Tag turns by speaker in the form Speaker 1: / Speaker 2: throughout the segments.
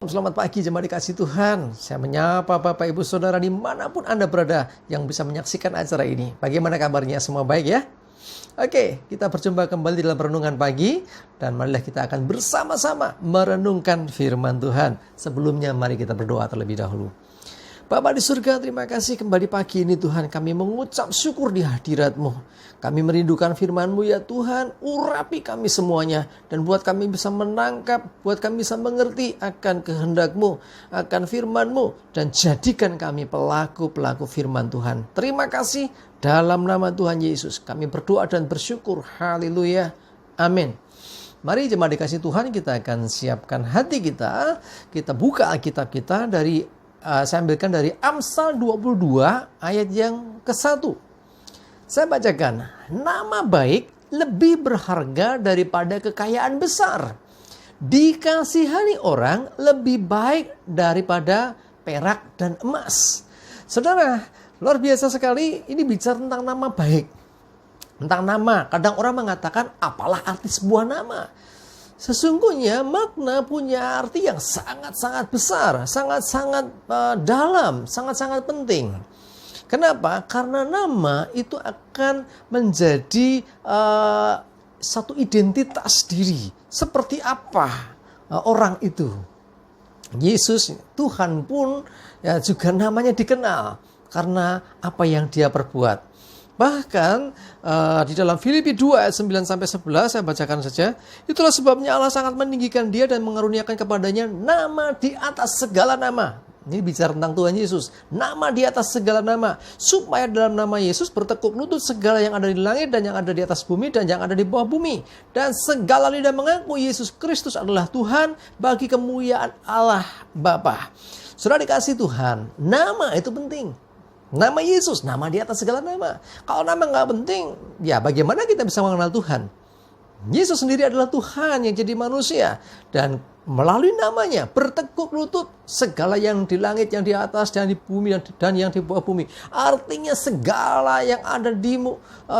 Speaker 1: Selamat pagi jemaat dikasih Tuhan. Saya menyapa Bapak Ibu Saudara dimanapun Anda berada yang bisa menyaksikan acara ini. Bagaimana kabarnya? Semua baik ya? Oke, kita berjumpa kembali dalam renungan pagi. Dan marilah kita akan bersama-sama merenungkan firman Tuhan. Sebelumnya mari kita berdoa terlebih dahulu. Bapa di surga, terima kasih kembali pagi ini Tuhan. Kami mengucap syukur di hadirat-Mu. Kami merindukan firman-Mu ya Tuhan. Urapi kami semuanya. Dan buat kami bisa menangkap, buat kami bisa mengerti akan kehendak-Mu, akan firman-Mu. Dan jadikan kami pelaku-pelaku firman Tuhan. Terima kasih dalam nama Tuhan Yesus. Kami berdoa dan bersyukur. Haleluya. Amin. Mari jemaat dikasih Tuhan, kita akan siapkan hati kita. Kita buka Alkitab kita dari saya ambilkan dari Amsal 22 ayat yang ke-1. Saya bacakan, nama baik lebih berharga daripada kekayaan besar. Dikasihani orang lebih baik daripada perak dan emas. Saudara, luar biasa sekali ini bicara tentang nama baik. Tentang nama, kadang orang mengatakan apalah arti sebuah nama. Sesungguhnya makna punya arti yang sangat-sangat besar, sangat-sangat dalam, sangat-sangat penting. Kenapa? Karena nama itu akan menjadi satu identitas diri. Seperti apa orang itu? Yesus, Tuhan pun ya, juga namanya dikenal karena apa yang dia perbuat. Bahkan di dalam Filipi 2 ayat 9-11 saya bacakan saja. Itulah sebabnya Allah sangat meninggikan dia dan mengaruniakan kepadanya nama di atas segala nama. Ini bicara tentang Tuhan Yesus. Nama di atas segala nama. Supaya dalam nama Yesus bertekuk lutut segala yang ada di langit dan yang ada di atas bumi dan yang ada di bawah bumi. Dan segala lidah mengaku Yesus Kristus adalah Tuhan bagi kemuliaan Allah Bapa. Saudara dikasih Tuhan, nama itu penting. Nama Yesus, nama di atas segala nama. Kalau nama nggak penting, ya bagaimana kita bisa mengenal Tuhan? Yesus sendiri adalah Tuhan yang jadi manusia. Dan melalui namanya bertekuk lutut segala yang di langit, yang di atas, dan di bumi, dan yang di bawah bumi. Artinya segala yang ada di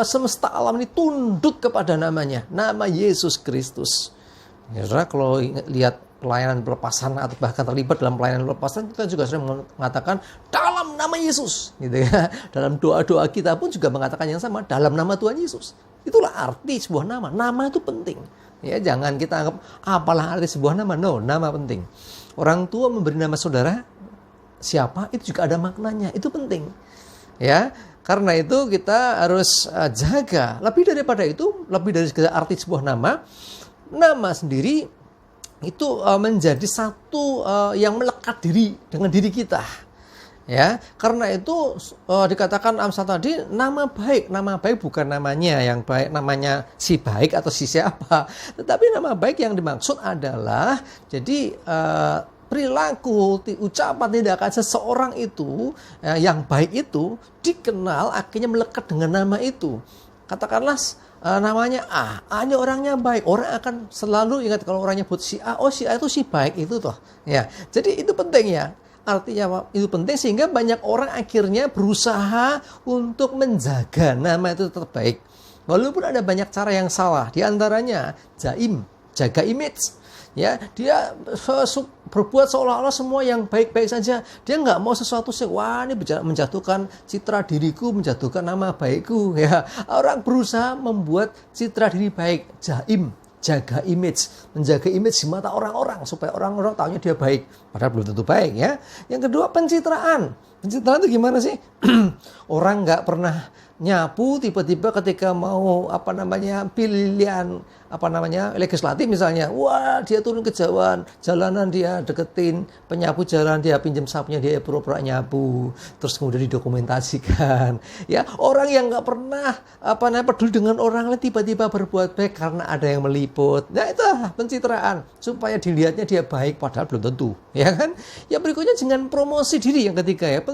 Speaker 1: semesta alam ini tunduk kepada namanya. Nama Yesus Kristus. Ya, saudara, kalau lihat pelayanan pelepasan atau bahkan terlibat dalam pelayanan pelepasan, kita juga sering mengatakan dalam nama Yesus, gitu ya. Dalam doa-doa kita pun juga mengatakan yang sama, dalam nama Tuhan Yesus. Itulah arti sebuah nama. Nama itu penting. Ya, jangan kita anggap apalah arti sebuah nama. No, nama penting. Orang tua memberi nama saudara siapa itu juga ada maknanya. Itu penting. Ya, karena itu kita harus jaga. Lebih daripada itu, lebih dari segala arti sebuah nama, nama sendiri itu menjadi satu yang melekat diri dengan diri kita. Ya, karena itu dikatakan Amsal tadi nama baik bukan namanya yang baik, namanya si baik atau si siapa, tetapi nama baik yang dimaksud adalah jadi perilaku, ucapan, tindakan seseorang itu yang baik itu dikenal akhirnya melekat dengan nama itu. Katakanlah namanya A ini orangnya baik, orang akan selalu ingat kalau orang nyebut si A, oh si A itu si baik itu toh. Ya, jadi itu penting ya. Artinya itu penting sehingga banyak orang akhirnya berusaha untuk menjaga nama itu tetap baik. Walaupun ada banyak cara yang salah, di antaranya jaga image. Ya, dia berbuat seolah-olah semua yang baik-baik saja. Dia nggak mau sesuatu sih, wah ini menjatuhkan citra diriku, menjatuhkan nama baikku. Ya, orang berusaha membuat citra diri baik, jaga image, menjaga image di mata orang-orang supaya orang-orang tahunya dia baik, padahal belum tentu baik ya. Yang kedua pencitraan. Pencitraan itu gimana sih? Orang nggak pernah nyapu, tiba-tiba ketika mau pilihan legislatif misalnya, wah dia turun ke jalanan dia deketin penyapu jalan, dia pinjam sapunya, dia pura-pura nyapu, terus kemudian didokumentasikan. Ya, orang yang nggak pernah peduli dengan orang lain tiba-tiba berbuat baik karena ada yang meliput. Nah itu pencitraan supaya dilihatnya dia baik padahal belum tentu, ya kan? Ya berikutnya jangan promosi diri yang ketiga ya.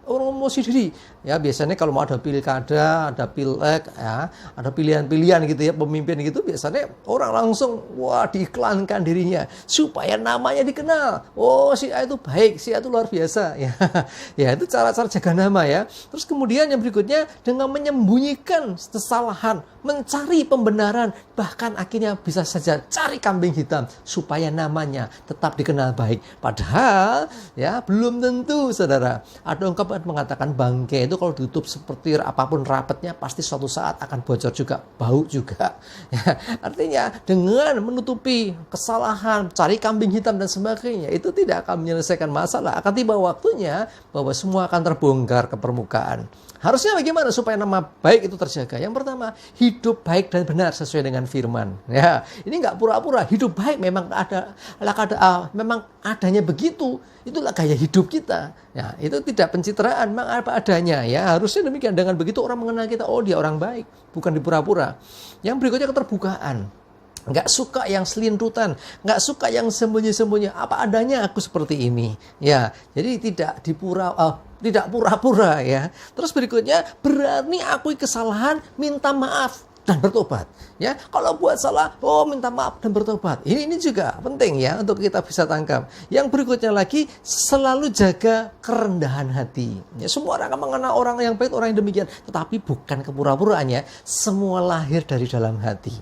Speaker 1: orang mempromosi diri. Ya, biasanya kalau mau ada pilkada, ada pileg, ya, ada pilihan-pilihan gitu ya, pemimpin gitu, biasanya orang langsung diiklankan dirinya supaya namanya dikenal. Oh, si A itu baik, si A itu luar biasa. Ya, ya itu cara-cara jaga nama ya. Terus kemudian yang berikutnya dengan menyembunyikan kesalahan, mencari pembenaran, bahkan akhirnya bisa saja cari kambing hitam supaya namanya tetap dikenal baik. Padahal ya belum tentu, saudara. Ada ungkapan mengatakan bangkai itu kalau ditutup seperti apapun rapatnya pasti suatu saat akan bocor juga, bau juga. Ya, artinya dengan menutupi kesalahan, cari kambing hitam dan sebagainya, itu tidak akan menyelesaikan masalah. Akan tiba waktunya bahwa semua akan terbongkar ke permukaan. Harusnya bagaimana supaya nama baik itu terjaga? Yang pertama, hidup baik dan benar sesuai dengan firman. Ya, ini nggak pura-pura. Hidup baik memang memang adanya begitu. Itulah gaya hidup kita. Ya, itu tidak pencitraan, memang apa adanya. Ya, harusnya demikian. Dengan begitu orang mengenal kita, oh dia orang baik, bukan dipura-pura. Yang berikutnya keterbukaan. Nggak suka yang selintutan, nggak suka yang sembunyi-sembunyi. Apa adanya aku seperti ini. Ya, jadi tidak pura-pura ya. Terus berikutnya berani akui kesalahan, minta maaf dan bertobat. Ya, kalau buat salah, minta maaf dan bertobat. Ini juga penting ya untuk kita bisa tangkap. Yang berikutnya lagi, selalu jaga kerendahan hati. Ya, semua orang akan mengenal orang yang baik, orang yang demikian, tetapi bukan kepura-puraannya. Semua lahir dari dalam hati.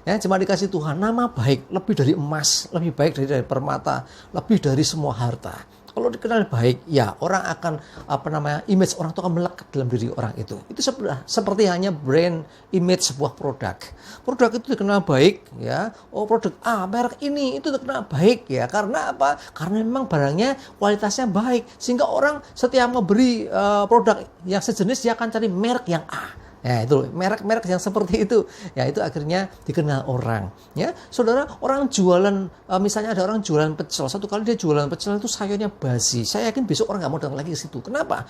Speaker 1: Ya, cuma dikasih Tuhan nama baik, lebih dari emas, lebih baik dari permata, lebih dari semua harta. Kalau dikenal baik, ya orang akan image orang itu akan melekat dalam diri orang itu. Itu seperti hanya brand image sebuah produk. Produk itu dikenal baik, ya. Oh, produk A, merek ini itu dikenal baik, ya. Karena apa? Karena memang barangnya kualitasnya baik, sehingga orang setiap memberi produk yang sejenis dia akan cari merek yang A. Ya, itu merek-merek yang seperti itu. Ya, itu akhirnya dikenal orang. Ya, saudara, orang jualan, misalnya ada orang jualan pecel. Satu kali dia jualan pecel itu sayurnya basi. Saya yakin besok orang nggak mau datang lagi ke situ. Kenapa?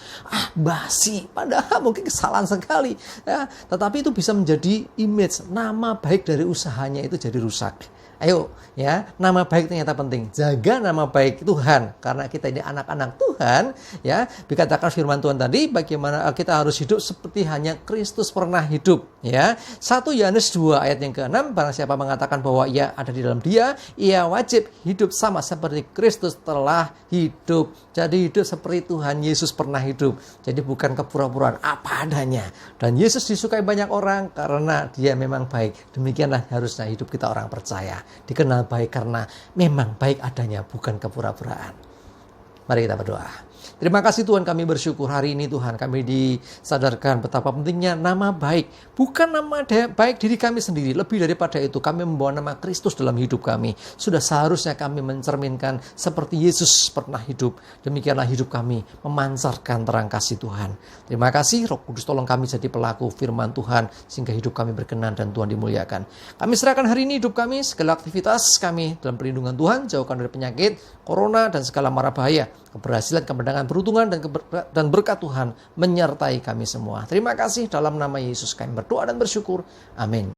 Speaker 1: Basi. Padahal mungkin kesalahan sekali. Ya, tetapi itu bisa menjadi image, nama baik dari usahanya itu jadi rusak. Ayo, ya, nama baik ternyata penting. Jaga nama baik Tuhan, karena kita ini anak-anak Tuhan, ya. Dikatakan firman Tuhan tadi, bagaimana kita harus hidup seperti hanya Kristus pernah hidup, ya. 1 Yohanes 2 ayat yang ke-6, barang siapa mengatakan bahwa ia ada di dalam Dia, ia wajib hidup sama seperti Kristus telah hidup. Jadi hidup seperti Tuhan Yesus pernah hidup. Jadi bukan kepura-puraan, apa adanya. Dan Yesus disukai banyak orang karena Dia memang baik. Demikianlah harusnya hidup kita orang percaya. Dikenal baik karena memang baik adanya, bukan kepura-puraan. Mari kita berdoa. Terima kasih Tuhan, kami bersyukur hari ini Tuhan kami disadarkan betapa pentingnya nama baik. Bukan nama baik diri kami sendiri, lebih daripada itu kami membawa nama Kristus dalam hidup kami. Sudah seharusnya kami mencerminkan seperti Yesus pernah hidup. Demikianlah hidup kami memancarkan terang kasih Tuhan. Terima kasih Roh Kudus, tolong kami jadi pelaku firman Tuhan sehingga hidup kami berkenan dan Tuhan dimuliakan. Kami serahkan hari ini hidup kami, segala aktivitas kami dalam perlindungan Tuhan, jauhkan dari penyakit, corona dan segala mara bahaya. Keberhasilan, kemenangan, peruntungan dan berkat Tuhan menyertai kami semua. Terima kasih, dalam nama Yesus kami berdoa dan bersyukur. Amin.